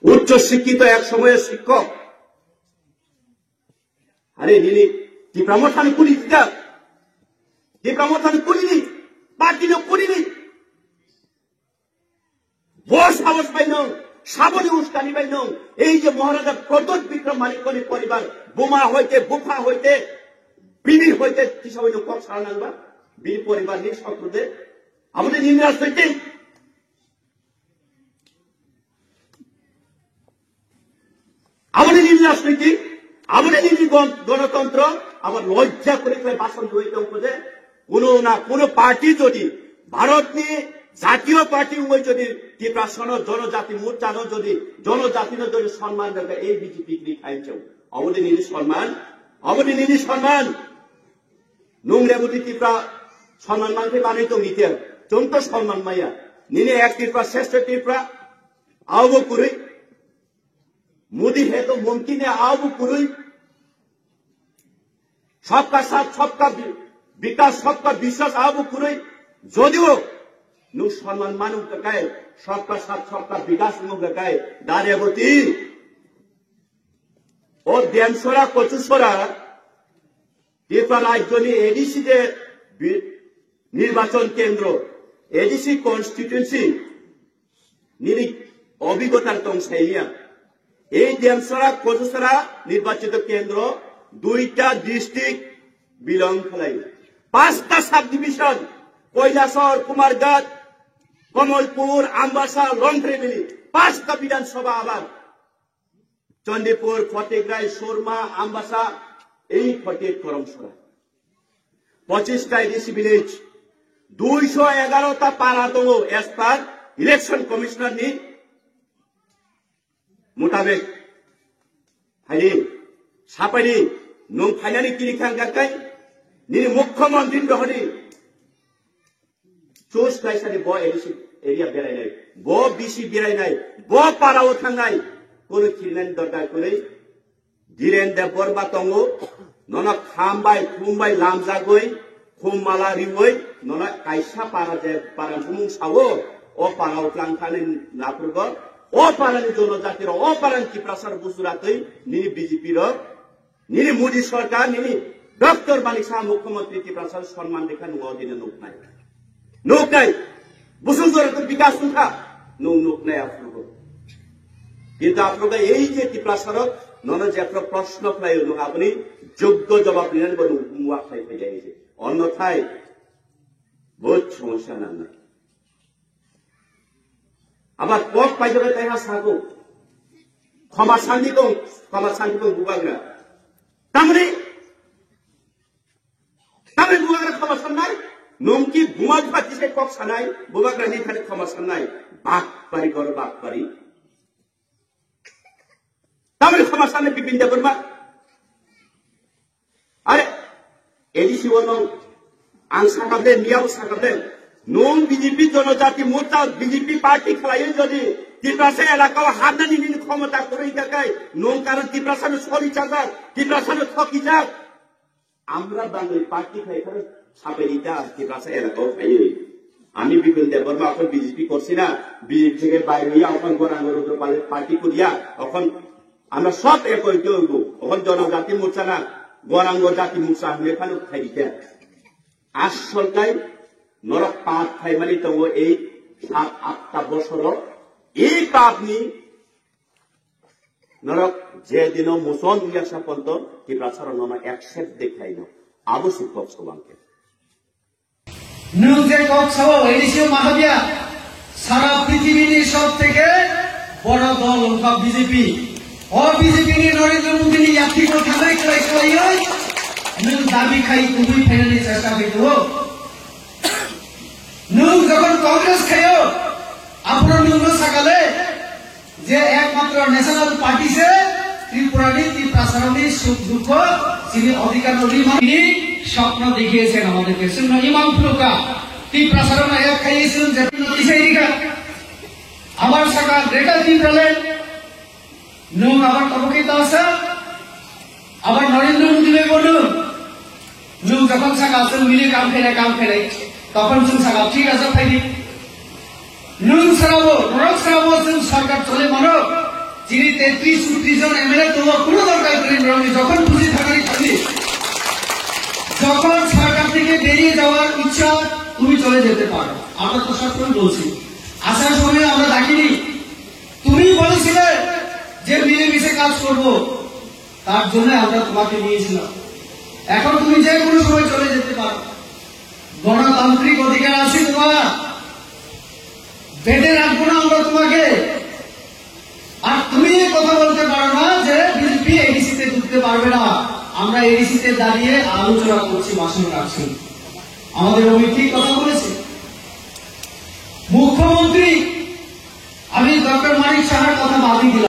উচ্চ শিক্ষিত এক সময়ের শিক্ষক আরে নিনি টিপ্রামথানি কুলি দিতা টিপ্রামথানি কুলিনি পার্টিনো কুলিনি বস সাহস পাইন সাবনে উস্কানি পাইন এই যে মহারাজা প্রদোত বিক্রম মানিকনি পরিবার বোমা হইতে বুফা হইতে বিনি হইতে কিসা হইল কক সারা নাংবা বিনি পরিবার নিয়ে শত্রুদের আমাদের নিরাশ হইতে আমাদের রাজনীতি আমাদের গণতন্ত্র আবার লজ্জা করে ভাষণ হইতে উপদে কোন পার্টি যদি ভারত নিয়ে জাতীয় পার্টি যদি ত্রিপ্রাসন জনজাতি মোর্চানো যদি জনজাতির যদি সম্মান দরকার এই বিজেপি খাইছেও আমাদের নিজের সম্মান নোংরা বুদ্ধি ত্রিপুরা সম্মান মানতে মানে তো নিতে চন্ত সম্মান মাইয়া নিনে এক ত্রিপুরা শ্রেষ্ঠ ত্রিপুরা আহ্ব করে मोदी है तो मुमकिन है आओ पुरुष सबका साथ सबका विकास सबका विश्वास आओ पुरुष যদিও नु सम्मान मानु ककाय सबका साथ सबका विकास नु ककाय दारेगति ও দেনসরা কচুসরা ত্রিপুরা রাজ্যনি এডিসি যে নির্বাচন কেন্দ্র এডিসি কনস্টিটিউয়েন্সি নিরি অভিজ্ঞতার তংসাইয়া এই দেমসরা কচুসরা নির্বাচিত কেন্দ্র দুইটা ডিস্ট্রিক্ট বিলং খালাই 5টা সাব ডিভিশন কৈলাসর কুমারঘাট কমলপুর আমবাসা লংথ্রেবেলি 5টা বিধানসভা আবার চন্ডীপুর ফতেগ্রাই সুরমা আমবাসা এই ফটের করমসরা 25টা এডিসি ভিলেজ 211টা পাড়া দङ এজ পার ইলেকশন কমিশনার नि मुताबिक हाइनि सापाइनि नं फाइनानि किरिखां गाकाय नि मुख्यमंत्री दहनि चुज काइसानि ब एरिया बेरायनाय ब बिसि बेरायनाय ब पाराव थांनाय कोन किरिनानि दरकार करै धीरेन देव बर्मा दङ नना खामबाय खुमबाय लामजागै खुममाला रिवै नना काइसा पारा जे पारा मुं सावो ओ पाराव थांखानि नाफुरगो ও পারানি জনজাতির ও পারানি ত্রিপ্রাসার গুজরাটই নিনি বিজেপির নিনি মোদী সরকার নিনি ডক্টর মানিক সাহা মুখ্যমন্ত্রী ত্রিপ্রাসার সম্মান দেখা নুদিনে নুক নাই বসুন্ধরা তো বিকাশ নুখা নুক নাই আপনার কিন্তু আপনার এই যে ত্রিপ্রাসার নন যে আপনার প্রশ্ন ফ্লাই আপনি যোগ্য জবাব নিলেন মুয়া খাই ফেলে যাইছে অন্যথায় বহুত সমস্যা না আবার পক পাইজরে তাইহা সাগো ক্ষমা শান্তি বুবাগ্রা তামরে বুবাগ্রা ক্ষমা সান্নাই নমকি বুমা পাতি সে কক সানাই বুবাগ্রা নি খালি ক্ষমা সান্নাই বাকবারি গর বাকবারি তামরে ক্ষমা সান্নাই বিপিন দেবর্মা আরে এডিসি ওনো আং সাকাবলে নিয়াও সাকাবলে নুন বিজেপি জনজাতি মোর্চা বিজেপি পার্টি খেলায় যদি ত্রিপ্রাসা এলাকাও হামনানি নিন ক্ষমতা করে দেখায় নুন কারণ ত্রিপ্রাসানো সরি চাকার ত্রিপ্রাসানো থকি যাক আমরা বাঙালি পার্টি খাই এখানে সাপেরিটা ত্রিপ্রাসা এলাকাও খাই আমি বিপিন দেববর্মা এখন বিজেপি করছি না বিজেপি থেকে বাইরে হইয়া এখন গোরাঙ্গর পার্টি করিয়া এখন আমরা সব এক হইতে হইব এখন জনজাতি মোর্চা না গোরাঙ্গ জাতি মোর্চা আমি এখানে খাই দিতে আসলটাই নরক পাপ খাই মানে তো এই 7-8টা বছর এই পাপ নি নরক যে দিন মোচন উলিয়াসা পন্ত ত্রিপ্রাসার নন একসেপ্ট দেখাই না আবশ্যক কক্সবাংকে যে কক্সবাং এডিসিও মাহাবিয়া সারা পৃথিবীর সব থেকে বড় দল হল বিজেপি ও বিজেপি নরেন্দ্র মোদী यात्री को थानाय खालाय नों दाबी खाई कुबुई फाइनालि चेष्टा खाइदो नों যখন কংগ্রেস খাইও আপনার নিম্ন সাকালে যে একমাত্র ন্যাশনাল পার্টি সে ত্রিপুরানি ত্রিপ্রাসারণী সুখ দুঃখ যিনি অধিকার তিনি স্বপ্ন দেখিয়েছেন আমাদেরকে শুনুন ইমাম ফুলকা ত্রিপ্রাসারণ এক খাইয়েছেন যে নতিসাইরিকা আবার সাকাল রেটা ত্রিপ্রালে নং আবার কবকিত আছে আবার নরেন্দ্র মোদী বলল নং যখন সাকাল মিলে কাম ফেলে তখন जों सागा ঠিক আছে ফাইদি নুন সারাবো নরক সারাবো जों সরকার চলে মানো যিনি 33-34 জন এমএলএ, তোমার কোনো দরকার নেই, যখন খুশি থাকারই খালি, যখন সরকার থেকে বেরিয়ে যাওয়ার ইচ্ছা তুমি চলে যেতে পারো। আমরা তো সবসময় বলছি, আসার সময় আমরা ডাকিনি, তুমি বলেছিলে যে মিলেমিশে কাজ করব, তার জন্য আমরা তোমাকে নিয়েছিলাম। এখন তুমি যে কোনো সময় চলে যেতে পারো, গণতান্ত্রিক অধিকার আছে তোমার, বেঁধে রাখবো না আমরা তোমাকে। আর তুমি কথা বলতে পারো না যে বিজেপি এডিসিতে ঢুকতে পারবে না। আমরা এডিসিতে দাঁড়িয়ে আলোচনা করছি, ভাষণ রাখছি, আমাদের ঠিক কথা বলেছে মুখ্যমন্ত্রী। আমি ডক্টর মানিক সাহার কথা বাদই দিলাম।